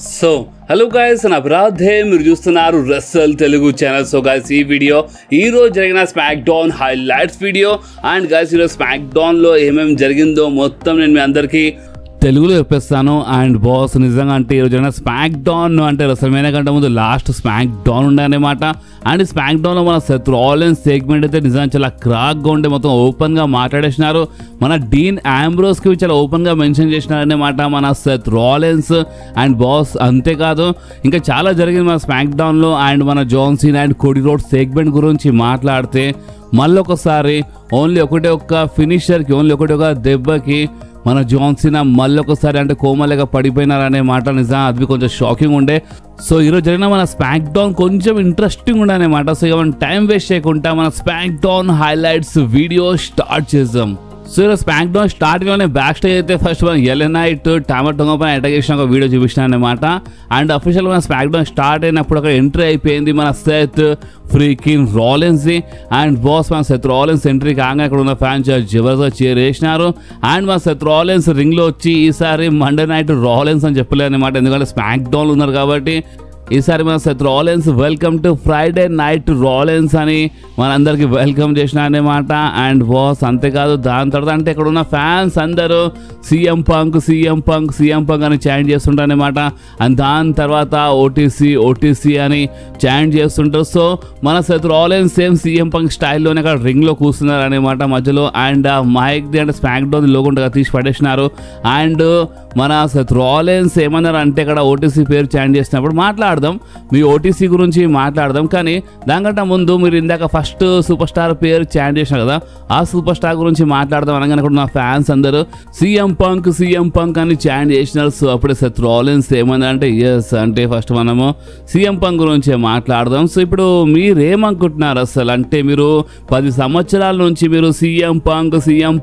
So hello guys, నా అపరాధే మీరు చూస్తున్నారు Russell Telugu channel. So guys, ఈ వీడియో ఈరోజు జరిగిన smack down highlights video. And guys, ఈరోజు స్మాక్ డౌన్లో ఏమేమి జరిగిందో మొత్తం నేను మీ అందరికీ తెలుగులో చెప్పేస్తాను. అండ్ బాస్, నిజంగా అంటే ఈరోజు జరిగిన స్మాక్ డౌన్ అంటే రెసల్మేనియా కంటే ముందు లాస్ట్ స్మాక్ డౌన్ ఉండే అనమాట. అండ్ స్మాక్ డౌన్లో మన సెత్ రాలిన్స్ సెగ్మెంట్ అయితే నిజంగా చాలా క్రాక్గా ఉండే, మొత్తం ఓపెన్గా మాట్లాడేసినారు. మన డీన్ ఆంబ్రోస్కి చాలా ఓపెన్గా మెన్షన్ చేసినారన్నమాట మన సెత్ రాలిన్స్. అండ్ బాస్, అంతేకాదు ఇంకా చాలా జరిగింది మన స్మాక్ డౌన్లో. అండ్ మన John Cena and Cody Rhodes segment గురించి మాట్లాడితే మళ్ళొకసారి ఓన్లీ ఒకటే ఒక్క ఫినిషర్కి, ఓన్లీ ఒకటే ఒక దెబ్బకి మన జాన్ సీనా మళ్ళొకసారి అంటే కోమలేక పడిపోయినారనే మాట నిజంగా అది కొంచెం షాకింగ్ ఉండే. సో ఈరోజు జరిగిన మన స్మాక్ డౌన్ కొంచెం ఇంట్రెస్టింగ్ ఉండే అనమాట. సో ఇక మనం టైం వేస్ట్ చేయకుండా మన smack down highlights video start చేద్దాం. సో ఈరోజు స్మాక్ డౌన్ స్టార్టింగ్లోనే బ్యాక్ స్టేజ్ అయితే ఫస్ట్ మన ఎల్ నైట్ టామర్ టొంగ పైన అటాక్ చేసిన ఒక వీడియో చూపించిన అనమాట. అండ్ అఫీషియల్గా మన స్మాక్ డౌన్ స్టార్ట్ అయినప్పుడు అక్కడ ఎంట్రీ అయిపోయింది మన Seth freaking Rollins. And boss, మన సెత్ రాలిన్స్ ఎంట్రీ కాగా ఇక్కడ ఉన్న ఫ్యాన్స్ జబర్దస్త్ చీర్ వేసినారు. అండ్ మన సెత్ రాలిన్స్ రింగ్లో వచ్చి ఈసారి మండే నైట్ రాలిన్స్ అని చెప్పలేదు అనమాట, ఎందుకంటే స్మాక్ డౌన్ ఉన్నారు కాబట్టి. ఈసారి మన Seth Rollins welcome to Friday night Rollins అని మనందరికీ వెల్కమ్ చేసిన అనమాట. అండ్ బాస్, అంతేకాదు దాని తర్వాత అంటే ఇక్కడ ఉన్న ఫ్యాన్స్ అందరూ CM Punk CM Punk CM Punk అని చాంట్ చేస్తుంటారు అనమాట. అండ్ దాని తర్వాత ఓటీసీ ఓటీసీ అని చాంట్ చేస్తుంటారు. సో మన Seth Rollins same CM Punk స్టైల్లోనే అక్కడ రింగ్లో కూర్చున్నారు అనమాట మధ్యలో. అండ్ మైక్ది అంటే స్మాక్ డౌన్ లోగుంటగా తీసి పడేసినారు. అండ్ మన సెత్ రాలిన్స్ ఏమన్నారు అంటే ఇక్కడ ఓటీసీ పేరు చాంట్ చేసినప్పుడు మాట్లాడదాం, మీ ఓటీసీ గురించి మాట్లాడదాం. కానీ దానికంటే ముందు మీరు ఇందాక ఫస్ట్ సూపర్ స్టార్ పేరు చాంట్ చేసినారు కదా, ఆ సూపర్ స్టార్ గురించి మాట్లాడదాం అనగానే అక్కడ ఉన్న ఫ్యాన్స్ అందరూ సీఎం పంక్ అని చాంట్ చేసినారు. సో అప్పుడే సెత్ రాలిన్స్ ఏమన్నారంటే ఎస్ అంటే ఫస్ట్ మనము సీఎం పంక్ గురించే మాట్లాడదాం. సో ఇప్పుడు మీరేమనుకుంటున్నారు అసలు అంటే మీరు 10 సంవత్సరాల నుంచి మీరు సీఎం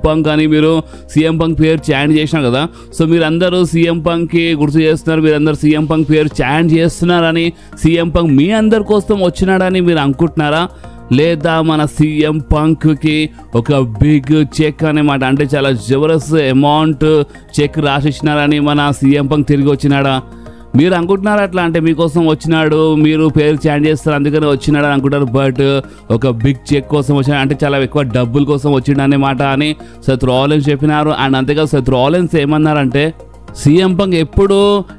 పంక్ అని మీరు సీఎం పంక్ పేరు చాంట్ చేసినారు కదా. సో మీరందరూ సీఎం పంక్కి గుర్తు చేస్తున్నారు, మీరందరూ సీఎం పంక్ పేరు చాంట్ చేస్తున్నారని, సీఎం పంక్ మీ అందరి కోసం వచ్చినాడని మీరు అనుకుంటున్నారా? లేదా మన సీఎం పంక్కి ఒక బిగ్ చెక్ అనమాట, అంటే చాలా జబర్దస్త్ అమౌంట్ చెక్ రాసిచ్చినారని మన సీఎం పంక్ తిరిగి వచ్చినాడా? మీరు అనుకుంటున్నారు అట్లా అంటే మీకోసం వచ్చినాడు, మీరు పేరు చాంట్ చేస్తారు అందుకని వచ్చినాడు అని అనుకుంటారు. బట్ ఒక బిగ్ చెక్ కోసం వచ్చినాడు, అంటే చాలా ఎక్కువ డబ్బుల కోసం వచ్చిండు అన్నమాట అని సెత్ రాలిన్స్ చెప్పినారు. అండ్ అంతేకాదు సెత్ రాలిన్స్ ఏమన్నారంటే సీఎం పంక్ ఎప్పుడు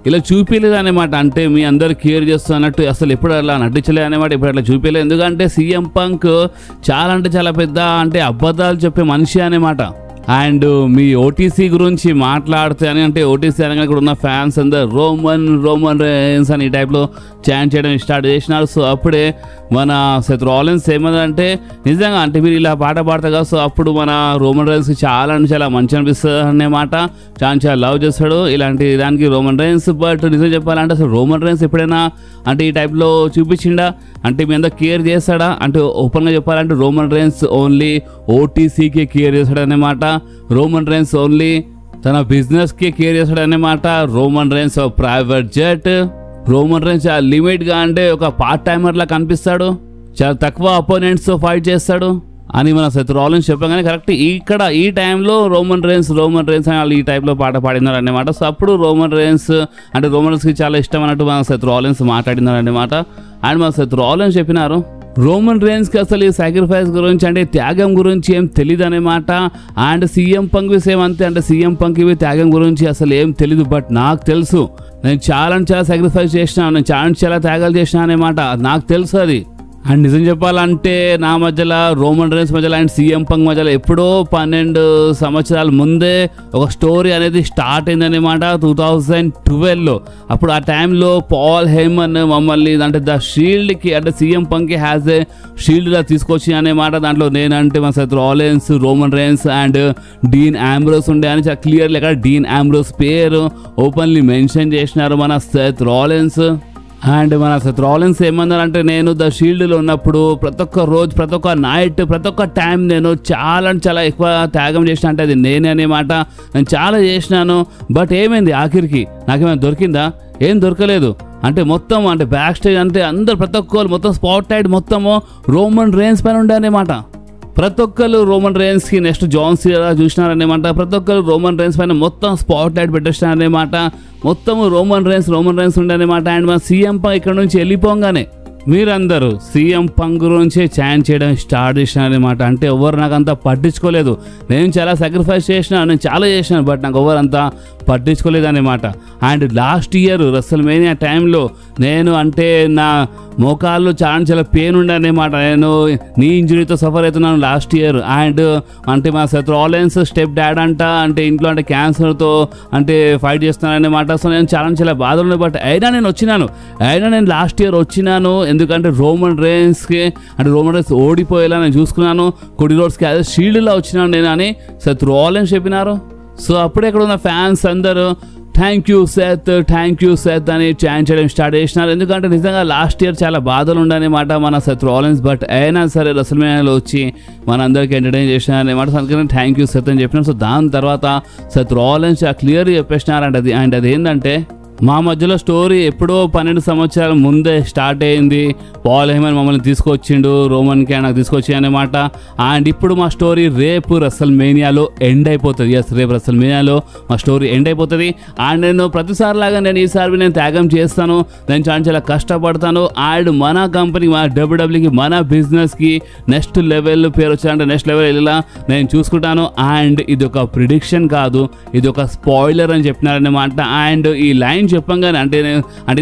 ఇలా చూపించలేదు అనమాట, అంటే మీ అందరు కేర్ చేస్తున్నట్టు అసలు ఎప్పుడు అలా నటించలేదు అనమాట, ఎప్పుడు అట్లా చూపించలేదు. ఎందుకంటే సీఎం పంక్ చాలా అంటే చాలా పెద్ద అంటే అబద్ధాలు చెప్పే మనిషి అనమాట. అండ్ మీ ఓటీసీ గురించి మాట్లాడితే అని అంటే ఓటీసీ అనగా ఇక్కడ ఉన్న ఫ్యాన్స్ అందరు రోమన్ రేన్స్ అని ఈ టైప్లో చాంట్ చేయడం స్టార్ట్ చేసినారు. సో అప్పుడే మన సెత్ రాలిన్స్ ఏమన్నారంటే నిజంగా అంటే మీరు ఇలా పాట పాడతారు కదా, సో అప్పుడు మన రోమన్ రేన్స్కి చాలా అంటే చాలా మంచి అనిపిస్తుంది అన్నమాట, చాలా లవ్ చేస్తాడు ఇలాంటి దానికి రోమన్ రేన్స్. బట్ నిజం చెప్పాలంటే అసలు రోమన్ రేన్స్ ఎప్పుడైనా అంటే ఈ టైప్లో చూపించిండా అంటే మీ అందరూ కేర్ చేస్తాడా అంటే ఓపెన్గా చెప్పాలంటే రోమన్ రేన్స్ ఓన్లీ ఓటీసీకి కేర్ చేస్తాడు అన్నమాట. రోమన్ రేన్స్ ఓన్లీ తన బిజినెస్కి కేర్ చేస్తాడు అన్నమాట. Roman rains private jet, Roman rains చాలా లిమిట్గా అంటే ఒక పార్ట్ టైమర్లా కనిపిస్తాడు, చాలా తక్కువ అపోనెంట్స్ ఫైట్ చేస్తాడు అని మన సెత్ రాలిన్స్ చెప్పగానే కరెక్ట్ ఇక్కడ ఈ టైంలో రోమన్ రేన్స్ అని వాళ్ళు ఈ టైప్లో పాట పాడినారు అన్నమాట. సో అప్పుడు రోమన్ రేన్స్కి చాలా ఇష్టం అన్నట్టు మన సెత్ రాలిన్స్ మాట్లాడినారు అన్నమాట. అండ్ మన సెత్ రాలిన్స్ చెప్పినారు రోమన్ రేన్స్కి అసలు ఈ సాక్రిఫైస్ గురించి అంటే త్యాగం గురించి ఏం తెలియదు అనమాట. అండ్ సీఎం పంక్ సేమ్ అంతే, అంటే సీఎం పంక్ త్యాగం గురించి అసలు ఏం తెలీదు. బట్ నాకు తెలుసు, నేను చాలా సాక్రిఫైస్ చేసినాను, నేను చాలా త్యాగాలు చేసినా అనమాట, నాకు తెలుసు అది. అండ్ నిజం చెప్పాలంటే నా మధ్యలో రోమన్ రేన్స్ మధ్యలో అండ్ సీఎం పంక్ మధ్యలో ఎప్పుడో 12 సంవత్సరాల ముందే ఒక స్టోరీ అనేది స్టార్ట్ అయిందనమాట 2012లో. అప్పుడు ఆ టైంలో పాల్ హేమన్ మమ్మల్ని అంటే ద షీల్డ్కి అంటే సీఎం పంక్కి హ్యాజ్ ఏ షీల్డ్లా తీసుకొచ్చి అనమాట. దాంట్లో నేనంటే మన Seth Rollins, Roman Reigns and Dean Ambrose ఉండే అని చాలా క్లియర్లీ అక్కడ డీన్ ఆంబ్రోస్ పేరు ఓపెన్లీ మెన్షన్ చేసినారు మన సెత్ రాలిన్స్. అండ్ మన సెత్ రాలిన్స్ ఏమన్నారంటే నేను ద షీల్డ్లో ఉన్నప్పుడు ప్రతి ఒక్క రోజు, ప్రతి ఒక్క నైట్, ప్రతి ఒక్క టైం నేను చాలా ఎక్కువ త్యాగం చేసిన అంటే అది నేనే అనమాట. నేను చాలా చేసినాను, బట్ ఏమైంది ఆఖరికి నాకేమైనా దొరికిందా? ఏం దొరకలేదు. అంటే మొత్తం అంటే బ్యాక్ స్టేజ్ అంటే అందరు ప్రతి ఒక్కరు మొత్తం స్పాట్ లైట్ మొత్తము రోమన్ రేన్స్ పైన ఉండే అనమాట. ప్రతి ఒక్కరు రోమన్ రైన్స్ కి నెక్స్ట్ జాన్ సీనా చూసినారనేమాట. ప్రతి ఒక్కరు రోమన్ రైన్స్ పైన మొత్తం స్పాట్ లైట్ పెట్టేసినారనేమాట. మొత్తం రోమన్ రైన్స్ ఉండేనమాట. అండ్ మన సీఎం పంక్ ఇక్కడ నుంచి వెళ్ళిపోగానే మీరందరూ సీఎం పంక్ గురించి చాంట్ చేయడం స్టార్ట్ చేసినారనమాట. అంటే ఎవరు నాకు అంతా పట్టించుకోలేదు. నేను చాలా సాక్రిఫైస్ చేసిన, నేను చాలా చేసినాను, బట్ నాకు ఎవరు అంతా పట్టించుకోలేదు అనమాట. అండ్ లాస్ట్ ఇయర్ రెసల్మేనియా టైంలో నేను అంటే నా మోకాళ్ళు చాలా పెయిన్ ఉండే అనమాట. నేను నీ ఇంజరీతో సఫర్ అవుతున్నాను లాస్ట్ ఇయర్. అండ్ అంటే మా సెత్ రాలిన్స్ స్టెప్ డాడ్ అంటే ఇంట్లో అంటే క్యాన్సర్తో అంటే ఫైట్ చేస్తున్నానమాట. సో నేను చాలా బాధలు ఉన్నాయి. బట్ అయినా నేను లాస్ట్ ఇయర్ వచ్చినాను. ఎందుకంటే రోమన్ రైన్స్కి అంటే రోమన్ రైన్స్ ఓడిపోయేలా నేను చూసుకున్నాను. కొడి రోడ్స్కి అదే షీల్డ్లా వచ్చినాను నేను అని సెత్ రాలిన్స్ చెప్పినారు. సో అప్పుడే ఇక్కడ ఉన్న ఫ్యాన్స్ అందరూ థ్యాంక్ యూ సెత్ అని చాంట్ చేయడం స్టార్ట్ చేసినారు. ఎందుకంటే నిజంగా లాస్ట్ ఇయర్ చాలా బాధలు ఉండనమాట మన సెత్ రాలిన్స్. బట్ అయినా సరే రెసల్మేనియాలో వచ్చి మనందరికీ ఎంటర్టైన్ చేసినారనమాట. అందుకని థ్యాంక్ యూ సెత్ అని చెప్పినారు. సో దాని తర్వాత సెత్ రాలిన్స్ క్లియర్గా చెప్పేసినారంట. అది ఏంటంటే మా మధ్యలో స్టోరీ ఎప్పుడో 12 సంవత్సరాల ముందే స్టార్ట్ అయింది. పాల్ హేమన్ మమ్మల్ని తీసుకొచ్చిండు, రోమన్కి నాకు తీసుకొచ్చి అనమాట. అండ్ ఇప్పుడు మా స్టోరీ రేపు రెసల్మేనియాలో ఎండ్ అయిపోతుంది. రేపు రెసల్మేనియాలో మా స్టోరీ ఎండ్ అయిపోతుంది. అండ్ నేను ప్రతిసారి లాగా ఈసారి నేను త్యాగం చేస్తాను. నేను చాలా కష్టపడతాను. అండ్ మన కంపెనీ, మన డబ్ల్యూడబ్ల్యూకి, మన బిజినెస్కి నెక్స్ట్ లెవెల్ పేరు వచ్చారంటే నెక్స్ట్ లెవెల్ వెళ్ళేలా నేను చూసుకుంటాను. అండ్ ఇది ఒక ప్రిడిక్షన్ కాదు, ఇది ఒక స్పాయిలర్ అని చెప్పినారనమాట. అండ్ ఈ లైన్ చెప్పంగానే అంటే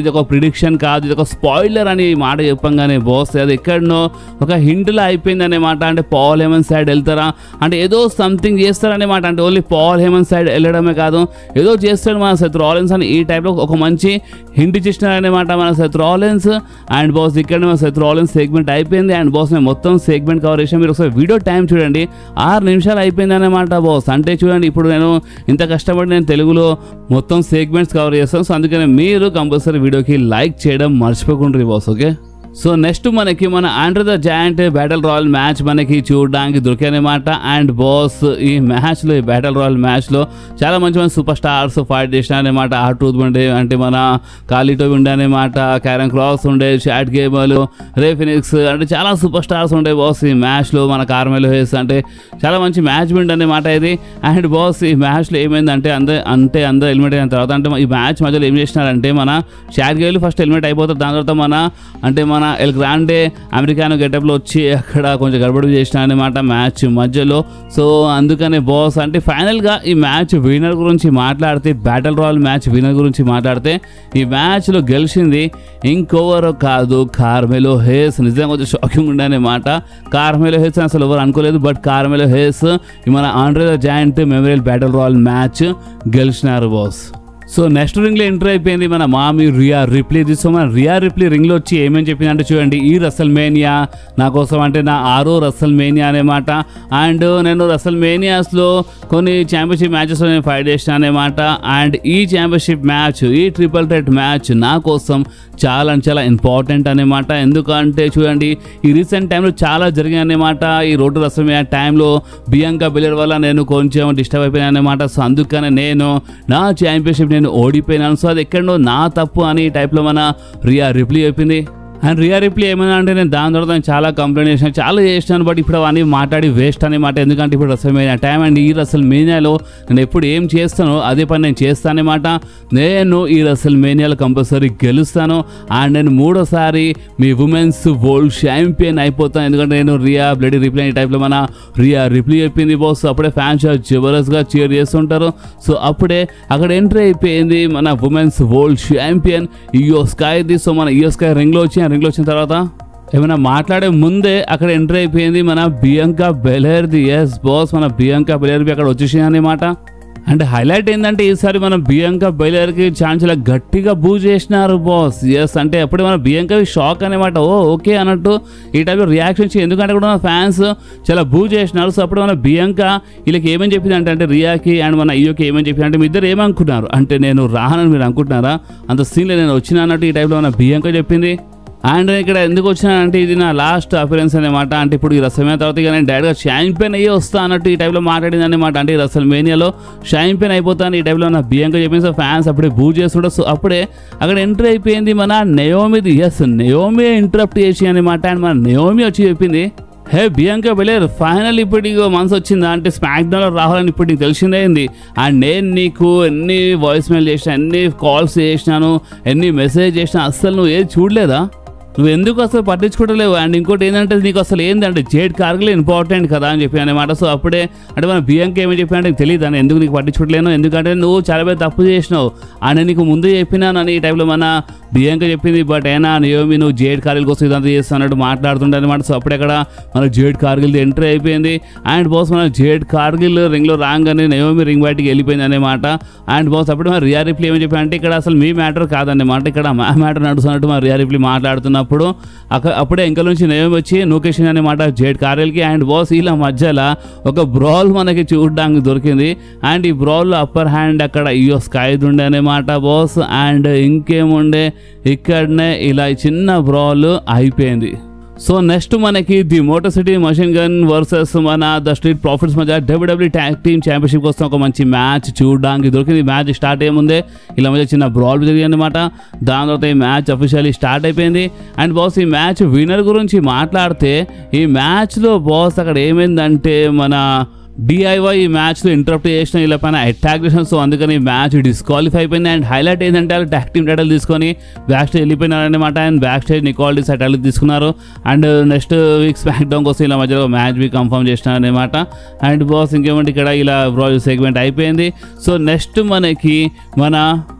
ఇది ఒక ప్రిడిక్షన్ కాదు, ఇది ఒక స్పాయిలర్ అని మాట చెప్పంగానే బాస్ అది ఎక్కడనో ఒక హింట్లో అయిపోయింది అనమాట. అంటే పాల్ హేమన్ సైడ్ వెళ్తారా అంటే ఏదో సంథింగ్ చేస్తారనేమాట. అంటే ఓన్లీ పాల్ హేమన్ సైడ్ వెళ్ళడమే కాదు, ఏదో చేస్తాడు మన సెత్ రాలిన్స్ అని ఈ టైప్లో ఒక మంచి హింట్ ఇచ్చినారనమాట మన సెత్ రాలిన్స్. అండ్ బాస్ ఇక్కడ మన సెత్ రాలిన్స్ సెగ్మెంట్ అయిపోయింది. అండ్ బాస్ నేను మొత్తం సెగ్మెంట్ కవర్ చేసాను. మీరు ఒకసారి వీడియో టైం చూడండి, 6 నిమిషాలు అయిపోయింది అనమాట బాస్. అంటే చూడండి, ఇప్పుడు నేను ఇంత కష్టపడి నేను తెలుగులో మొత్తం సెగ్మెంట్స్ కవర్ చేస్తాను. సో అందుకని మీరు కంపల్సరీ వీడియోకి లైక్ చేయడం మర్చిపోకుండా బాస్. ఓకే, సో నెక్స్ట్ మనకి మన Andre the Giant battle royal match మనకి చూడడానికి దొరికాయనమాట. అండ్ బాస్ ఈ మ్యాచ్లో, ఈ బ్యాటిల్ రాయల్ మ్యాచ్లో చాలా మంచి సూపర్ స్టార్స్ ఫైట్ చేసినారనమాట. ఆ ట్రూత్ ఉండే అంటే మన కాలిటో ఉండే అనమాట, క్యారన్ క్రాస్ ఉండే, చాట్ గేబల్, రే ఫినిక్స్ అంటే చాలా సూపర్ స్టార్స్ ఉండే బాస్ ఈ మ్యాచ్లో. మన కార్మెలో హేస్ అంటే చాలా మంచి మ్యాచ్ విండ్ అనమాట ఇది. అండ్ బాస్ ఈ మ్యాచ్లో ఏమైందంటే అందరూ ఎలిమినేట్ అయిన తర్వాత అంటే ఈ మ్యాచ్ మధ్యలో ఏం చేసినారంటే మన చాట్ గేబల్ ఫస్ట్ ఎలిమినేట్ అయిపోతారు. దాని తర్వాత మన ఎల్ గ్రాండే అమెరికానో గెటప్లో వచ్చి అక్కడ కొంచెం గడబడి చేసిన అనమాట మ్యాచ్ మధ్యలో. సో అందుకనే బాస్ అంటే ఫైనల్గా ఈ మ్యాచ్ విన్నర్ గురించి మాట్లాడితే, బ్యాటిల్ రాయల్ మ్యాచ్ విన్నర్ గురించి మాట్లాడితే ఈ మ్యాచ్లో గెలిచింది ఇంకెవరో కాదు, కార్మెలో హేస్. నిజంగా కొంచెం షాకింగ్ ఉండేనమాట. కార్మెలో హేస్ అసలు ఎవరు అనుకోలేదు. బట్ కార్మెలో హేస్ మన Andre the Giant memorial battle royal match గెలిచినారు బాస్. సో నెక్స్ట్ రింగ్లో ఎంటర్ అయిపోయింది మన మామి రియా రిప్లీ. సో మన రియా రిప్లీ రింగ్లో వచ్చి ఏమేమి చెప్పిందంటే చూడండి, ఈ రెసల్మేనియా నా కోసం అంటే నా 6వ రెసల్మేనియా అనమాట. అండ్ నేను రెసల్మేనియాస్లో కొన్ని ఛాంపియన్షిప్ మ్యాచెస్లో నేను ఫైట్ చేసిన అనమాట. అండ్ ఈ ఛాంపియన్షిప్ మ్యాచ్, ఈ ట్రిపుల్ థ్రెట్ మ్యాచ్ నా కోసం చాలా ఇంపార్టెంట్ అనమాట. ఎందుకంటే చూడండి, ఈ రీసెంట్ టైంలో చాలా జరిగాయి అనమాట. ఈ రోడ్ టు రెసల్మేనియా టైంలో బియాంకా బెలర్ వల్ల నేను కొంచెం డిస్టర్బ్ అయిపోయాను అనమాట. సో అందుకనే నేను నా ఛాంపియన్షిప్ నేను ఓడిపోయినాను. సో అది ఎక్కడో నా తప్పు అని ఈ టైప్లో మన రియా రిప్లీ చెప్పింది. అండ్ రియా రిప్లీ ఏమైనా అంటే నేను దాని తర్వాత చాలా కంప్లైంట్ చేసినాను, చాలా చేసినాను. బట్ ఇప్పుడు అవన్నీ మాట్లాడి వేస్ట్ అనమాట. ఎందుకంటే ఇప్పుడు రెసల్మేనియా టైం. అండ్ ఈ రెసల్మేనియాలో నేను ఎప్పుడు ఏం చేస్తానో అదే పని నేను చేస్తానమాట. నేను ఈ రెసల్మేనియాలో కంపల్సరీ గెలుస్తాను. అండ్ నేను 3వసారి మీ ఉమెన్స్ వరల్డ్ ఛాంపియన్ అయిపోతాను. ఎందుకంటే నేను రియా బ్లడీ రిప్లీ ఈ టైప్లో మన రియా రిప్లీ చెప్పింది బాస్. అప్పుడే ఫ్యాన్స్ జబర్దస్త్గా చీర్ చేస్తుంటారు. సో అప్పుడే అక్కడ ఎంట్రీ అయిపోయింది మన ఉమెన్స్ వరల్డ్ ఛాంపియన్ ఇయో స్కైది. సో మన ఇయో స్కై రింగ్లో వచ్చిన తర్వాత ఏమైనా మాట్లాడే ముందే అక్కడ ఎంట్రీ అయిపోయింది మన బియాంకా బెలెర్ది. ఎస్ బాస్, మన బియాంకా బెలెర్ది అక్కడ వచ్చేసింది అనమాట. అండ్ హైలైట్ ఏంటంటే ఈసారి మన బియాంకా బెలెర్కి చాలా గట్టిగా బూ చేసినారు బాస్. ఎస్ అంటే అప్పుడే మన బియాంకాకి షాక్ అనమాట. ఓకే అన్నట్టు ఈ టైప్లో రియాక్షన్ ఇచ్చి, ఎందుకంటే కూడా మన ఫ్యాన్స్ చాలా బూ చేసినారు. సో అప్పుడు మన బియాంకా వీళ్ళకి ఏమని చెప్పింది అంటే రియాకి అండ్ మన ఇయోకి ఏమని చెప్పింది అంటే, మీ ఇద్దరు ఏమనుకున్నారు అంటే నేను రానని మీరు అనుకుంటున్నారా, అంత సీన్లో నేను వచ్చినా అన్నట్టు ఈ టైప్లో మన బియాంకా చెప్పింది. అండ్ ఇక్కడ ఎందుకు వచ్చినానంటే ఇది నా లాస్ట్ అపిరెన్స్ అనమాట. అంటే ఇప్పుడు ఈ రెసల్మేనియా తర్వాత ఇక నేను డైరెక్ట్గా ఛాంపియన్ అయ్యి వస్తా అన్నట్టు ఈ టైప్లో మాట్లాడింది అనమాట. అంటే ఈ రెసల్మేనియాలో ఛాంపియన్ అయిపోతాను ఈ టైప్లో నా బియాంకా చెప్పింది. సో ఫ్యాన్స్ అప్పుడే బూ చేస్తుంటారు. సో అప్పుడే అక్కడ ఎంట్రీ అయిపోయింది మన నయోమిది. ఎస్, నయోమి ఇంటరప్ట్ చేసి అనమాట. అండ్ మన నయోమి వచ్చి చెప్పింది, హే బియాంకా బెలేర్ ఫైనల్ ఇప్పుడు నీకు మనసు వచ్చిందా అంటే స్మాక్ డౌన్లో రావాలని ఇప్పుడు నీకు తెలిసిందైంది. అండ్ నేను నీకు ఎన్ని వాయిస్ మెయిల్ చేసినా, ఎన్ని కాల్స్ చేసినాను, ఎన్ని మెసేజ్ చేసినా అస్సలు నువ్వు ఏది చూడలేదా? నువ్వు ఎందుకు అసలు పట్టించుకోవట్లేవు? అండ్ ఇంకోటి ఏంటంటే నీకు అసలు ఏంటంటే జేడ్ కార్గిల్ ఇంపార్టెంట్ కదా అని చెప్పి అనమాట. సో అప్పుడే అంటే మన బియాంకా ఏమని చెప్పినా నీకు తెలియదు అని, ఎందుకు నీకు పట్టించుకోవట్లేను, ఎందుకంటే నువ్వు చాలా పెద్ద తప్పు చేసినావు అని నీకు ముందు చెప్పినాను అని ఈ టైంలో మన బియాంకా చెప్పింది. బట్ అయినా నియోమి నువ్వు జేడ్ కార్గిల్ కోసం ఇదంతా చేస్తున్నట్టు మాట్లాడుతుండే అనమాట. సో అప్పుడెక్కడ మన జేడ్ కార్గిల్ ఎంట్రీ అయిపోయింది. అండ్ బాస్ మన జేడ్ కార్గిల్ రింగ్లో రాగానే నియోమి రింగ్ బయటికి వెళ్ళిపోయింది అనమాట. అండ్ బాస్ అప్పుడు మన రియా రిప్లీ ఏమని చెప్పి అంటే ఇక్కడ అసలు మీ మ్యాటర్ కాదన్నమాట, ఇక్కడ మా మ్యాటర్ నడుస్తున్నట్టు మన రియా రిప్లీ మాట్లాడుతున్నప్పుడు అప్పుడే ఇంకా నుంచి నియోమి వచ్చి నూకేషన్ అనమాట జేడ్ కార్గిల్కి. అండ్ బాస్ ఇలా మధ్యలో ఒక బ్రాల్ మనకి చూడడానికి దొరికింది. అండ్ ఈ బ్రాల్లో అప్పర్ హ్యాండ్ అక్కడ స్కై ఉండే అనమాట బాస్. అండ్ ఇంకేముండే ఇక్కడనే ఇలా చిన్న బ్రాల్ అయిపోయింది. సో నెక్స్ట్ మనకి the motor city machine gun versus మన ద స్ట్రీట్ ప్రాఫిట్స్ మధ్య WWE ట్యాగ్ టీమ్ ఛాంపియన్షిప్ కోసం ఒక మంచి మ్యాచ్ చూడడానికి దొరికింది. మ్యాచ్ స్టార్ట్ అయ్యే ఇలా మధ్య చిన్న బ్రాల్ జరిగింది అనమాట. దాని తర్వాత ఈ మ్యాచ్ అఫీషియల్లీ స్టార్ట్ అయిపోయింది. అండ్ బాస్ ఈ మ్యాచ్ విన్నర్ గురించి మాట్లాడితే ఈ మ్యాచ్లో బాస్ అక్కడ ఏమైందంటే మన DIY ఈ మ్యాచ్లో ఇంటరప్ట్ చేసిన ఇలా పైన అటాక్ చేసిన. సో అందుకని ఈ మ్యాచ్ డిస్క్వాలిఫై అయిపోయింది. అండ్ హైలైట్ ఏంటంటే వాళ్ళు ట్యాగ్ టీమ్ టైటిల్ తీసుకొని బ్యాక్ స్టేజ్ వెళ్ళిపోయినారనమాట. అండ్ బ్యాక్ స్టేజ్ నికోల్డిస్ టైటిల్ తీసుకున్నారు. And next week SmackDown కోసం ఇలా మధ్యలో మ్యాచ్ బి కన్ఫర్మ్ చేసినారనమాట. అండ్ బాస్ ఇంకేమంటే ఇక్కడ ఇలా బ్రాల్ సెగ్మెంట్ అయిపోయింది. సో నెక్స్ట్ మనకి మన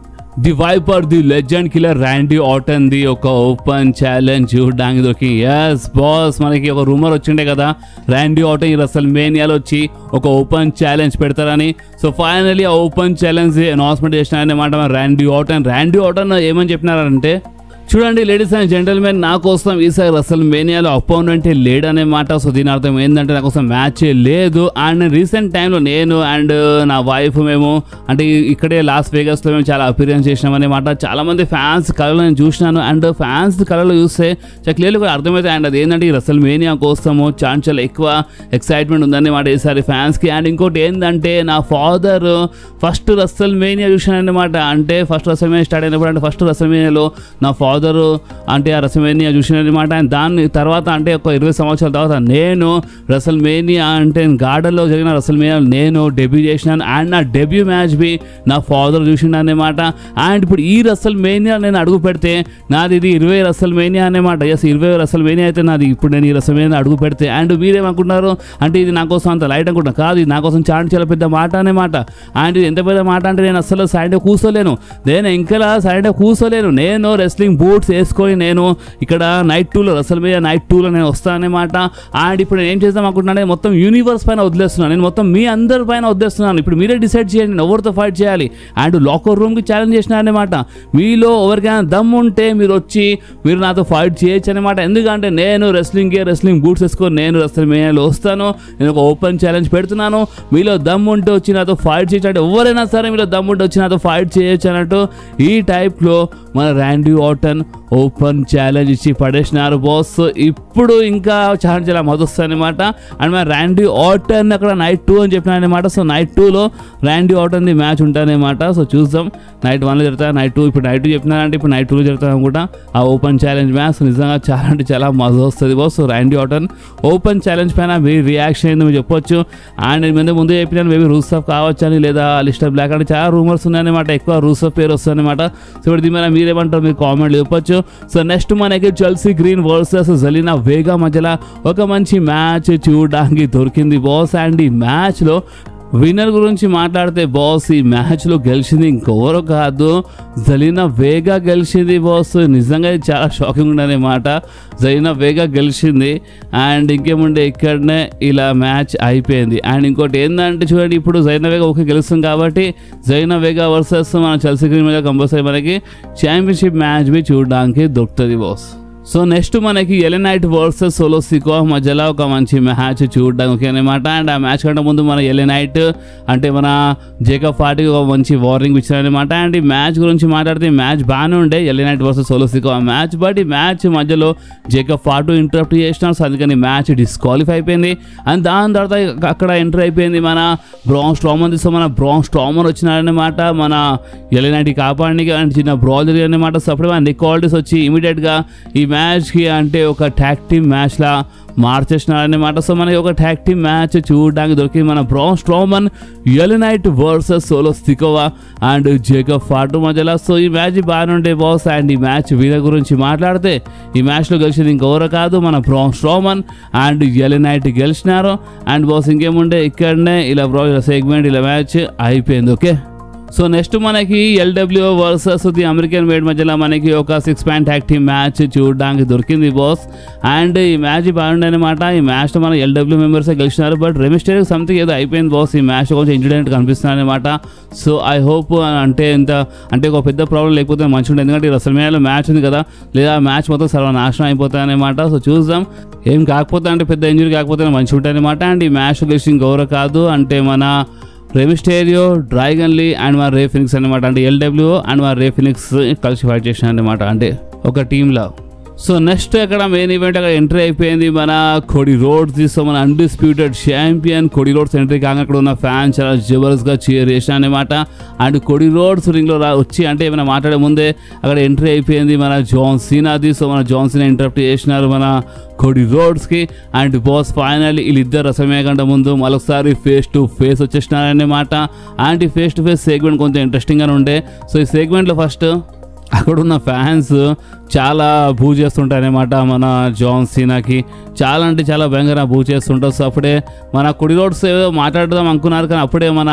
the viper the legend killer Randy Orton the ఒక ఓపెన్ ఛాలెంజ్ చూడడానికి దొరికి. ఎస్ బాస్ మనకి ఒక రూమర్ వచ్చిండే కదా ర్యాండీ ఆర్టన్ ఈ రెసల్మేనియాలో వచ్చి ఒక ఓపెన్ ఛాలెంజ్ పెడతారని. సో ఫైనలీ ఆ ఓపెన్ ఛాలెంజ్ అనౌన్స్మెంట్ చేసినారనమాట ర్యాండీ ఆర్టన్ ఏమని చెప్పినారంటే చూడండి లేడీస్ అండ్ జెంటల్మెన్, నా కోసం ఈసారి రెసల్మేనియాలో అపోనెంట్ లేడనమాట. సో దీని అర్థం ఏంటంటే నా కోసం మ్యాచ్ లేదు. అండ్ రీసెంట్ టైంలో నేను అండ్ నా వైఫ్ మేము అంటే ఇక్కడే లాస్ వేగస్లో మేము చాలా అపీరియన్స్ చేసినామన్నమాట. చాలామంది ఫ్యాన్స్ కళలో నేను చూసినాను. అండ్ ఫ్యాన్స్ కళలో చూస్తే చాలా క్లియర్గా కూడా అర్థమవుతాయి. అండ్ అది ఏంటంటే ఈ రెసల్మేనియా కోసము చాలా ఎక్కువ ఎక్సైట్మెంట్ ఉందన్నమాట ఈసారి ఫ్యాన్స్కి. అండ్ ఇంకోటి ఏంటంటే నా ఫాదర్ ఫస్ట్ రెసల్మేనియా చూసినానమాట. అంటే ఫస్ట్ రెసల్మేనియా స్టార్ట్ అయినప్పుడు అంటే ఫస్ట్ రెసల్మేనియాలో నా ఫాదర్ అంటే ఆ రెసల్మేనియా చూసినమాట. అండ్ దాని తర్వాత అంటే ఒక 20 సంవత్సరాల తర్వాత నేను రెసల్మేనియా అంటే గార్డెన్లో జరిగిన రెసల్మేనియా నేను డెబ్యూ చేసినాను. అండ్ నా డెబ్యూ మ్యాచ్ బి నా ఫాదర్ చూసినానమాట. అండ్ ఇప్పుడు ఈ రెసల్మేనియా నేను అడుగు పెడితే నాది ఇది 20 రెసల్మేనియా అనమాట. ఎస్ 20 రెసల్మేనియా అయితే నాది ఇప్పుడు నేను ఈ రెసల్మేనియా అడుగు పెడితే. అండ్ మీరేమనుకుంటున్నారు అంటే ఇది నా కోసం అంత లైట్ అనుకుంటున్నా, కాదు ఇది నా కోసం చాలా పెద్ద మాట అనమాట. అండ్ ఇది ఎంత పెద్ద మాట అంటే నేను అసలు సైడ్లో కూర్చోలేను, నేను రెస్లింగ్ బూట్స్ వేసుకొని నేను ఇక్కడ నైట్ 2లో రెసల్మేనియా నైట్ 2లో నేను వస్తానన్నమాట. అండ్ ఇప్పుడు నేను ఏం చేద్దాం అనుకుంటున్నాను, మొత్తం యూనివర్స్ పైన వదిలేస్తున్నాను, నేను మొత్తం మీ అందరి పైన వదిలేస్తున్నాను. ఇప్పుడు మీరే డిసైడ్ చేయండి నేను ఎవరితో ఫైట్ చేయాలి. అండ్ లాకర్ రూమ్కి ఛాలెంజ్ చేసినారనమాట. మీలో ఎవరికైనా దమ్ ఉంటే మీరు వచ్చి మీరు నాతో ఫైట్ చేయొచ్చు అనమాట. ఎందుకంటే నేను రెస్లింగ్ బూట్స్ వేసుకొని నేను రెసల్మేనియాలో వస్తాను. నేను ఒక ఓపెన్ ఛాలెంజ్ పెడుతున్నాను. మీలో దమ్ ఉంటే వచ్చి నాతో ఫైట్ చేయొచ్చు అంటే ఎవరైనా సరే మీలో దమ్ ఉంటే వచ్చి నాతో ఫైట్ చేయొచ్చు అన్నట్టు ఈ టైప్లో మన ర్యాండీ ఆర్టన్ ఓపెన్ ఛాలెంజ్ ఇచ్చి పడేసినారు బాస్. ఇప్పుడు ఇంకా చాలా మదొస్తుంది అనమాట. అండ్ మన ర్యాండీ ఆర్టన్ అక్కడ నైట్ 2 అని చెప్పినా అనమాట. సో నైట్ 2లో ర్యాండీ ఆర్టన్ది మ్యాచ్ ఉంటానమాట. సో చూద్దాం నైట్ 1లో జరుగుతుంది, నైట్ 2 ఇప్పుడు నైట్ 2 చెప్పినారంటే ఇప్పుడు నైట్ 2లో జరుగుతుంది అనుకుంటా ఆ ఓపెన్ ఛాలెంజ్ మ్యాచ్. నిజంగా చాలా మజ వస్తుంది boss. So Randy Orton open challenge పైన మీ రియాక్షన్ ఏందో మీరు చెప్పొచ్చు. అండ్ నేను ముందు చెప్పినాను మేబీ రూసఫ్ కావచ్చు అని, లేదా లిస్టర్ బ్లాక్ అంటే చాలా రూమర్స్ ఉన్నాయన్నమాట. ఎక్కువ రూసఫ్ పేరు వస్తుంది అనమాట. సో ఇప్పుడు దీని మీద మీరేమంటారు మీరు కామెంట్లు చెప్పొచ్చు. సో నెక్స్ట్ మనకి చెల్సీ గ్రీన్ వర్సెస్ జెలినా వేగా మధ్యలో ఒక మంచి మ్యాచ్ చూడడానికి దొరికింది బాస్. అండ్ ఈ మ్యాచ్లో విన్నర్ గురించి మాట్లాడితే బాస్ ఈ మ్యాచ్లో గెలిచింది ఇంకెవరో కాదు జెలినా వేగా గెలిచింది బాస్. నిజంగా చాలా షాకింగ్ ఉండనమాట. జెలినా వేగా గెలిచింది. అండ్ ఇంకేముండే ఇక్కడనే ఇలా మ్యాచ్ అయిపోయింది. అండ్ ఇంకోటి ఏంటంటే చూడండి ఇప్పుడు జెలినా వేగా ఓకే గెలుస్తుంది కాబట్టి జెలినా వేగా వర్సెస్ మన చెల్సీ గ్రీన్ మీద కంపల్సరీ మనకి ఛాంపియన్షిప్ మ్యాచ్ బి చూడడానికి దొరుకుతుంది బాస్. సో నెక్స్ట్ మనకి ఎలెనైట్ వర్సెస్ సోలో సికోవా మధ్యలో ఒక మంచి మ్యాచ్ చూడడానికి అనమాట. అండ్ ఆ మ్యాచ్ కంటే ముందు మన ఎలెనైట్ అంటే మన జేకబ్ ఫార్టీకి ఒక మంచి వార్నింగ్ ఇచ్చారనమాట. అండ్ ఈ మ్యాచ్ గురించి మాట్లాడితే ఈ మ్యాచ్ బాగానే ఉండే LA Knight versus Solo Sikoa match. But ఈ మ్యాచ్ మధ్యలో జేకబ్ ఫార్టీ ఇంటరప్ట్ చేసినారు. సో అందుకని మ్యాచ్ డిస్క్వాలిఫై అయిపోయింది. అండ్ దాని తర్వాత అక్కడ ఎంటర్ అయిపోయింది మన బ్రాన్ స్ట్రోమన్. సో మన బ్రాన్ స్ట్రోమన్ వచ్చినారనమాట మన ఎలెనైట్ కాపాడడానికి. అండ్ చిన్న బ్రాల్ జరిగిందనమాట. సో అప్పుడు మన నికోల్డిస్ వచ్చి ఇమీడియట్గా ఈ మ్యాచ్ మ్యాచ్కి అంటే ఒక ట్యాగ్ టీమ్ మ్యాచ్లా మార్చేసినారన్నమాట. సో మనకి ఒక ట్యాగ్ టీమ్ మ్యాచ్ చూడడానికి దొరికింది. మన Braun Strowman L night versus Solo Sikoa and Jacob Fatu మధ్యలో. సో ఈ మ్యాచ్ బాగానే ఉండే బాస్. అండ్ ఈ మ్యాచ్ వీళ్ళ గురించి మాట్లాడితే ఈ మ్యాచ్లో గెలిచింది ఇంకెవరో కాదు, మన Braun Strowman and L Knight గెలిచినారు. అండ్ బాస్ ఇంకేముండే ఇక్కడనే ఇలా బ్రో ఇలా సెగ్మెంట్ ఇలా మ్యాచ్ అయిపోయింది. ఓకే, సో నెక్స్ట్ మనకి LW versus the American Made మధ్యలో మనకి ఒక 6-man ట్యాగ్ టీమ్ మ్యాచ్ చూడడానికి దొరికింది బాస్. అండ్ ఈ మ్యాచ్ బాగుండే అనమాట. ఈ మ్యాచ్లో మన ఎల్డబ్ల్యూ మెంబర్సే గెలిచినారు. బట్ రెమిస్టేరియో సంథింగ్ ఏదో అయిపోయింది బాస్. ఈ మ్యాచ్ కొంచెం ఇన్సిడెంట్ కనిపిస్తుంది అనమాట. సో ఐ హోప్ అంటే ఒక పెద్ద ప్రాబ్లం లేకపోతే మంచిగా ఉంటుంది. ఎందుకంటే రెసల్మేనియాలో మ్యాచ్ ఉంది కదా, లేదా మ్యాచ్ మొత్తం సర్వనాశనం అయిపోతాయి అనమాట. సో చూద్దాం, ఏం కాకపోతే అంటే పెద్ద ఇంజరీ కాకపోతే మంచిగా ఉంటుంది అనమాట. అండ్ ఈ మ్యాచ్ గెలిచి గౌరవ కాదు అంటే మన రెమిస్టేరియో, డ్రాగన్ లీ అండ్ మన రే ఫినిక్స్ అనమాట. అంటే ఎల్డబ్ల్యూ అండ్ మన రే ఫినిక్స్ కలిసి ఫైట్ చేసిన అనమాట, అంటే ఒక టీంలో. సో నెక్స్ట్ అక్కడ మెయిన్ ఈవెంట్ అక్కడ ఎంట్రీ అయిపోయింది మన కోడీ రోడ్స్. సో మన undisputed champion Cody roads entry కాగా అక్కడ ఉన్న ఫ్యాన్స్ చాలా జబర్దస్త్గా చీర్ చేసిన అనమాట. అండ్ కోడీ రోడ్స్ రింగ్లో వచ్చి అంటే ఏమైనా మాట్లాడే ముందే అక్కడ ఎంట్రీ అయిపోయింది మన జాన్ సీనాది. సో మన జాన్ సీనా ఇంటరప్ట్ చేసినారు మన కోడీ రోడ్స్కి. అండ్ బాస్ ఫైనల్లీ వీళ్ళిద్దరు రసమే కంటే ముందు మరొకసారి ఫేస్ టు ఫేస్ వచ్చేసినారన్నమాట. అండ్ ఈ ఫేస్ టు ఫేస్ సెగ్మెంట్ కొంచెం ఇంట్రెస్టింగ్గానే ఉండే. సో ఈ సెగ్మెంట్లో ఫస్ట్ అక్కడున్న ఫ్యాన్స్ చాలా బూ చేస్తుంటారు అనమాట మన జాన్ సీనాకి. చాలా అంటే చాలా భయంకరంగా బూ చేస్తుంటారు. సో అప్పుడే మన కోడీ రోడ్స్ ఏదో మాట్లాడదాం అనుకున్నారు, కానీ అప్పుడే మన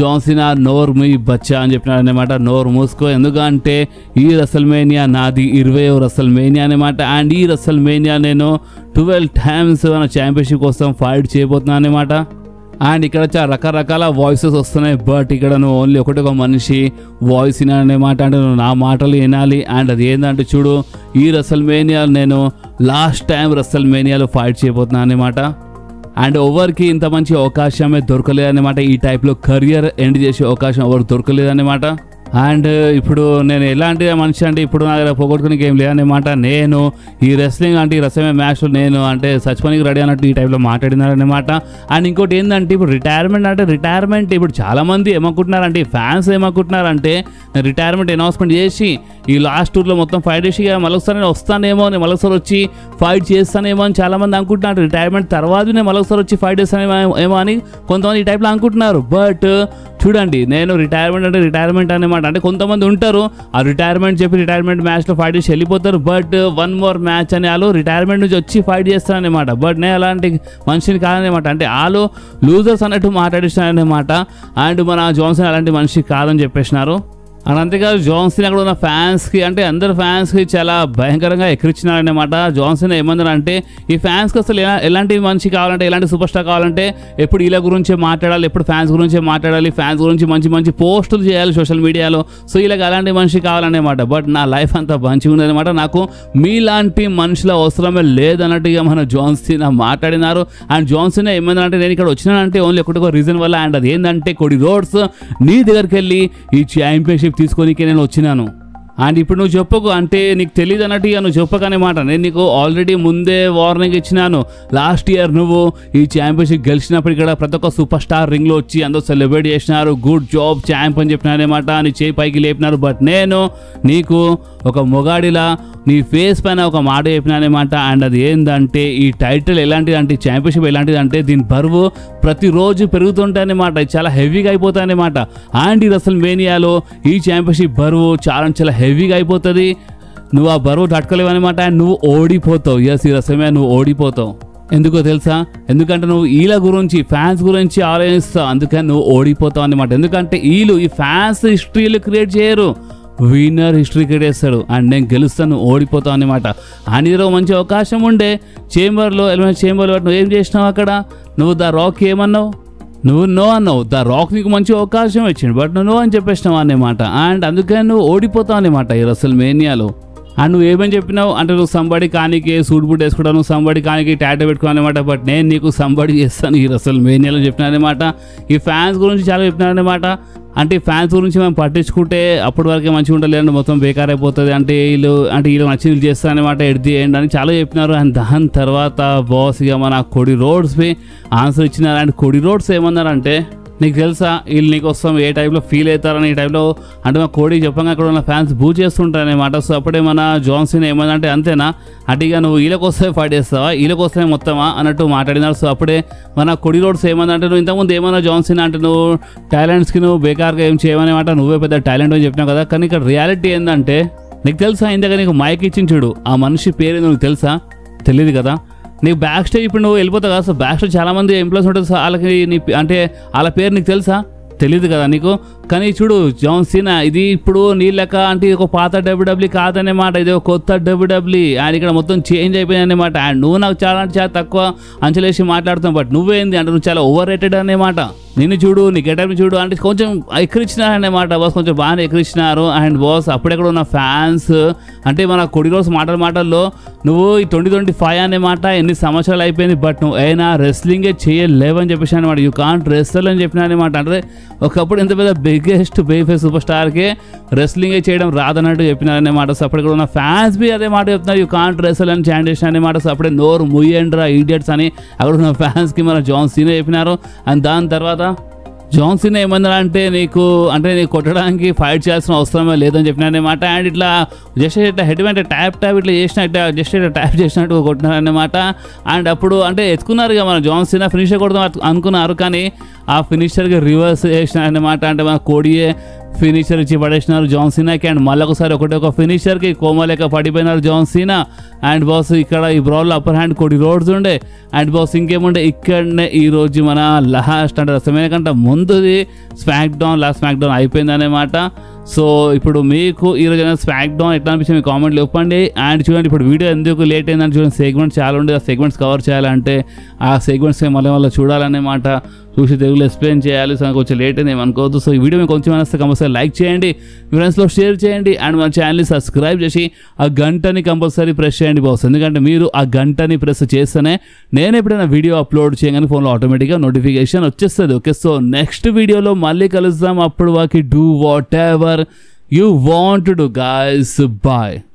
జాన్ సీనా నోర్ మీ బచ్చా అని చెప్పినాడు అనమాట. నోరు మూసుకో, ఎందుకంటే ఈ రెసల్మేనియా నాది 20వ రెసల్మేనియా అనమాట. అండ్ ఈ రెసల్మేనియా నేను 12 times మన ఛాంపియన్షిప్ కోసం ఫైట్ చేయబోతున్నాను అనమాట. అండ్ ఇక్కడ చాలా రకరకాల వాయిసెస్ వస్తున్నాయి. బట్ ఇక్కడ నువ్వు ఓన్లీ ఒక మనిషి వాయిస్ వినాలన్నమాట. అంటే నువ్వు నా మాటలు వినాలి. అండ్ అది ఏంటంటే చూడు, ఈ రెసల్మేనియా నేను లాస్ట్ టైం రెసల్మేనియాలో ఫైట్ చేయబోతున్నాను అనమాట. అండ్ ఎవరికి ఇంత మంచి అవకాశమే దొరకలేదన్నమాట. ఈ టైప్లో కెరియర్ ఎండ్ చేసే అవకాశం ఎవరికి దొరకలేదన్నమాట. అండ్ ఇప్పుడు నేను ఎలాంటి మనిషి అంటే ఇప్పుడు నా దగ్గర పోగొట్టుకునే ఏం లేదన్నమాట. నేను ఈ రెస్లింగ్ అంటే ఈ రసమే మ్యాచ్లో నేను అంటే చచ్చిపోనికి రెడీ అన్నట్టు ఈ టైప్లో మాట్లాడినారనమాట. అండ్ ఇంకోటి ఏంటంటే ఇప్పుడు రిటైర్మెంట్ ఇప్పుడు చాలామంది ఏమనుకుంటున్నారంటే ఫ్యాన్స్ ఏమనుకుంటున్నారంటే రిటైర్మెంట్ అనౌన్స్మెంట్ చేసి ఈ లాస్ట్ టూర్లో మొత్తం ఫైట్ చేసి మళ్ళొకసారి నేను వస్తానేమో, నేను మళ్ళొకసారి వచ్చి ఫైట్ చేస్తానేమో అని చాలామంది అనుకుంటున్నారు. రిటైర్మెంట్ తర్వాత నేను మళ్ళొకసారి వచ్చి ఫైట్ చేస్తానేమో అని కొంతమంది ఈ టైప్లో అనుకుంటున్నారు. బట్ చూడండి, నేను రిటైర్మెంట్ అనమాట. అంటే కొంతమంది ఉంటారు ఆ రిటైర్మెంట్ చెప్పి రిటైర్మెంట్ మ్యాచ్లో ఫైట్ చేసి వెళ్ళిపోతారు. బట్ 1 more మ్యాచ్ అని వాళ్ళు రిటైర్మెంట్ నుంచి వచ్చి ఫైట్ చేస్తారనమాట. బట్ నేను అలాంటి మనిషిని కాదనమాట. అంటే వాళ్ళు లూజర్స్ అన్నట్టు మాట్లాడిస్తారనమాట. అండ్ మన జాన్సన్ అలాంటి మనిషి కాదని చెప్పేసినారు. అండ్ అంతేకాదు జాన్ సీనా అక్కడ ఉన్న ఫ్యాన్స్కి అంటే అందరు ఫ్యాన్స్కి చాలా భయంకరంగా ఎక్కిరించినారనమాట. జాన్ సీనా ఏమన్నారంటే ఈ ఫ్యాన్స్కి అసలు ఎలాంటి మనిషి కావాలంటే, ఎలాంటి సూపర్ స్టార్ కావాలంటే ఎప్పుడు ఇలా గురించే మాట్లాడాలి, ఎప్పుడు ఫ్యాన్స్ గురించే మాట్లాడాలి, ఫ్యాన్స్ గురించి మంచి పోస్టులు చేయాలి సోషల్ మీడియాలో. సో ఇలాగ అలాంటి మనిషి కావాలన్నమాట. బట్ నా లైఫ్ అంతా మంచిగా ఉందన్నమాట. నాకు మీలాంటి మనుషుల అవసరమే లేదన్నట్టుగా మన జాన్ సీనా మాట్లాడినారు. అండ్ జాన్ సీనా ఏమన్నారంటే నేను ఇక్కడ వచ్చినానంటే ఓన్లీ ఒక రీజన్ వల్ల. అండ్ అది ఏంటంటే కోడీ రోడ్స్ నీ దగ్గరికి వెళ్ళి ఈ ఛాంపియన్షిప్ తీసుకోనికే నేను వచ్చినాను. అండ్ ఇప్పుడు నువ్వు చెప్పకు అంటే నీకు తెలియదు అన్నట్టుగా నువ్వు చెప్పకనే మాట. నేను నీకు ఆల్రెడీ ముందే వార్నింగ్ ఇచ్చినాను. లాస్ట్ ఇయర్ నువ్వు ఈ ఛాంపియన్షిప్ గెలిచినప్పుడు ఇక్కడ ప్రతి ఒక్క సూపర్ స్టార్ రింగ్లో వచ్చి అందరూ సెలబ్రేట్ చేసినారు. గుడ్ జాబ్ ఛాంప్ అని చెప్పినారనమాట. నీ చేయి పైకి లేపినారు. బట్ నేను నీకు ఒక మొగాడిలా నీ ఫేస్ పైన ఒక మాట చెప్పినానమాట. అండ్ అది ఏంటంటే ఈ టైటిల్ ఎలాంటిది అంటే ఛాంపియన్షిప్ ఎలాంటిది అంటే దీని బరువు ప్రతిరోజు పెరుగుతుంటాయన్నమాట. చాలా హెవీగా అయిపోతాయన్నమాట. అండ్ ఈ రెసల్మేనియాలో ఈ ఛాంపియన్షిప్ బరువు చాలా హెవీగా అయిపోతుంది. నువ్వు ఆ బరువు తట్టుకోలేవన్నమాట. అండ్ నువ్వు ఓడిపోతావు. ఎస్, ఈ రెసల్మేనియా నువ్వు ఓడిపోతావు. ఎందుకో తెలుసా? ఎందుకంటే నువ్వు వీళ్ళ గురించి ఫ్యాన్స్ గురించి ఆలోచిస్తావు. అందుకని నువ్వు ఓడిపోతావు అన్నమాట. ఎందుకంటే వీళ్ళు ఈ ఫ్యాన్స్ హిస్టరీలు క్రియేట్ చేయరు, విన్నర్ హిస్టరీ క్రియేట్ చేస్తాడు. అండ్ నేను గెలుస్తాను, ఓడిపోతావు అనమాట. అండ్ ఇదిలో మంచి అవకాశం ఉండే చేంబర్లో నువ్వు ఏం చేసినావు అక్కడ? నువ్వు ద రాక్ ఏమన్నావు? నువ్వు నో అన్నావు. ద రాక్ నీకు మంచి అవకాశం ఇచ్చిండు, బట్ నువ్వు నో అని చెప్పేసినావు అన్నమాట. అండ్ అందుకని నువ్వు ఓడిపోతావు అన్నమాట ఈ రెసల్మేనియాలో. అండ్ నువ్వు ఏమని చెప్పినావు అంటే నువ్వు సంబడి కానికి సూట్ బూట్ వేసుకుంటావు, నువ్వు సంబడి కానికి టాటో పెట్టుకున్నావు అనమాట. బట్ నేను నీకు సంబడి చేస్తాను ఈ రెసల్మేనియాలో చెప్పినా అనమాట. ఈ ఫ్యాన్స్ గురించి చాలా చెప్పినాను అనమాట. అంటే ఫ్యాన్స్ గురించి మేము పట్టించుకుంటే అప్పటి వరకే మంచిగా ఉంటుంది, లేదంటే మొత్తం బేకార్ అయిపోతుంది. అంటే వీళ్ళు నచ్చింది చేస్తారనమాట. ఎడ్ది ఏంటి అని చాలా చెప్పినారు. అండ్ దాని తర్వాత బాస్ ఇక మన కోడీ రోడ్స్పై ఆన్సర్ ఇచ్చినారు. అండ్ కోడీ రోడ్స్ ఏమన్నారంటే నీకు తెలుసా వీళ్ళు నీకోసం ఏ టైప్లో ఫీల్ అవుతారని ఈ టైప్లో అంటే మా కోడి చెప్పంగా అక్కడ ఉన్న ఫ్యాన్స్ బూ చేస్తుంటారనమాట. సో అప్పుడే మన జాన్ సీనా ఏమందంటే అంతేనా అంటే ఇక నువ్వు వీళ్ళ కోసమే ఫైట్ చేస్తావా వీళ్ళ కోసమే మొత్తమా అన్నట్టు మాట్లాడినారు. సో అప్పుడే మన కొడి రోడ్స్ ఏమందంటే నువ్వు ఇంతకుముందు ఏమన్నా జాన్ సీనా అంటే నువ్వు టాలెంట్స్కి నువ్వు బేకార్గా ఏం చేయమనేమాట నువ్వే పెద్ద టాలెంట్ అని చెప్పినావు కదా. కానీ ఇక్కడ రియాలిటీ ఏంటంటే నీకు తెలుసా ఇందాక నీకు మైక్ ఇచ్చింది చూడు ఆ మనిషి పేరు నీకు తెలుసా తెలియదు కదా. నీకు బ్యాక్ స్టేజ్ ఇప్పుడు నువ్వు వెళ్ళిపోతావు కదా. సో బ్యాక్ స్టేజ్ చాలామంది ఎంప్లాయీస్ ఉంటుంది. సో వాళ్ళకి నీ అంటే వాళ్ళ పేరు నీకు తెలుసా తెలియదు కదా నీకు. కానీ చూడు జాన్ సీనా ఇది ఇప్పుడు నీ లెక్క అంటే ఒక పాత డబ్ల్యూడబ్ల్యూ కాదనేమాట ఇది ఒక కొత్త డబ్ల్యూడబ్ల్యూ అండ్ ఇక్కడ మొత్తం చేంజ్ అయిపోయింది అనమాట. అండ్ నువ్వు నాకు చాలా అంటే చాలా తక్కువ అంచలేసి మాట్లాడుతున్నావు బట్ నువ్వేంది అంటే నువ్వు చాలా ఓవర్ రేటెడ్ అనమాట. నిన్ను చూడు నీ గెటప్ చూడు అంటే కొంచెం ఎక్కిరించినారనమాట బాస్ కొంచెం బాగానే ఎక్కిరించినారు. అండ్ బాస్ అప్పుడెక్కడ ఉన్న ఫ్యాన్స్ అంటే మన కొడి రోజు మాటల్లో నువ్వు ఈ 2025 అనే మాట ఎన్ని సంవత్సరాలు అయిపోయింది బట్ నువ్వు అయినా రెస్లింగే చేయలేవని చెప్పేసి అనమాట. యూ కాంట్ రెస్లర్ అని చెప్పిన అనమాట. అంటే ఒకప్పుడు ఎంత పెద్ద బిగ్గెస్ట్ బేఫేస్ సూపర్ స్టార్కే రెస్లింగే చేయడం రాదన్నట్టు చెప్పినారనేమాట. సో అప్పుడు ఉన్న ఫ్యాన్స్ బి అదే మాట చెప్తున్నారు యూ కాంట్ రెస్లర్ అని చాంట్ చేసిన అనమాట. సో అప్పుడే నోరు ముయ్యండ్రా ఈడియట్స్ అని అక్కడ ఉన్న ఫ్యాన్స్కి మన జాన్ సీనా చెప్పినారు. అండ్ దాని తర్వాత జాన్ సీనా ఏమన్నా అంటే నీకు కొట్టడానికి ఫైట్ చేయాల్సిన అవసరమే లేదని చెప్పినారనమాట. అండ్ ఇట్లా జస్ట్ ఇట్లా హెడ్ వెంట ట్యాప్ ఇట్లా చేసిన జస్ట్ ఇట్లా ట్యాప్ చేసినట్టు కొట్టినారనమాట. అండ్ అప్పుడు అంటే ఎత్తుకున్నారు ఇక మన జాన్ సీనా ఫినిషర్ కొడదాం అనుకున్నారు కానీ ఆ ఫినిషర్కి రివర్స్ చేసినారనమాట. అంటే మన కోడియే ఫినిషర్ ఇచ్చి పడేసినారు జాన్ సీనాకి. అండ్ మళ్ళీ ఒకసారి ఒక ఫినిషర్కి కోమలేక పడిపోయినారు జాన్ సీనా. అండ్ బాస్ ఇక్కడ ఈ బ్రాల్లో అప్పర్ హ్యాండ్ కొడి రోడ్స్ ఉండే. అండ్ బాస్ ఇంకేముండే ఇక్కడనే ఈరోజు మన లాస్ట్ అంటే సమయం కంటే ముందుది స్మాక్ డౌన్ అయిపోయిందన్నమాట. సో ఇప్పుడు మీకు ఈరోజు స్మాక్ డౌన్ ఎట్లా అనిపించింది మీ కామెంట్లు చెప్పండి. అండ్ చూడండి ఇప్పుడు వీడియో ఎందుకు లేట్ అయిందని చూడండి సెగ్మెంట్స్ చాలా ఉండేది. ఆ సెగ్మెంట్స్ కవర్ చేయాలంటే ఆ సెగ్మెంట్స్ మళ్ళీ చూడాలన్నమాట. చూసి తెలుగులో ఎక్స్ప్లెయిన్ చేయాలి. సో కొంచెం లేట్ అయింది ఏమనుకోవద్దు. సో ఈ వీడియో మీకు కొంచెం వస్తే కంపల్సరీ లైక్ చేయండి మీ ఫ్రెండ్స్లో షేర్ చేయండి అండ్ మన ఛానల్ని సబ్స్క్రైబ్ చేసి ఆ గంటని కంపల్సరీ ప్రెస్ చేయండి బాస్. ఎందుకంటే మీరు ఆ గంటని ప్రెస్ చేస్తేనే నేను ఎప్పుడైనా వీడియో అప్లోడ్ చేయగానే ఫోన్లో ఆటోమేటిక్గా నోటిఫికేషన్ వచ్చేస్తుంది. ఓకే సో నెక్స్ట్ వీడియోలో మళ్ళీ కలుద్దాం. అప్పుడు వాకి do whatever you want to do guys. Bye.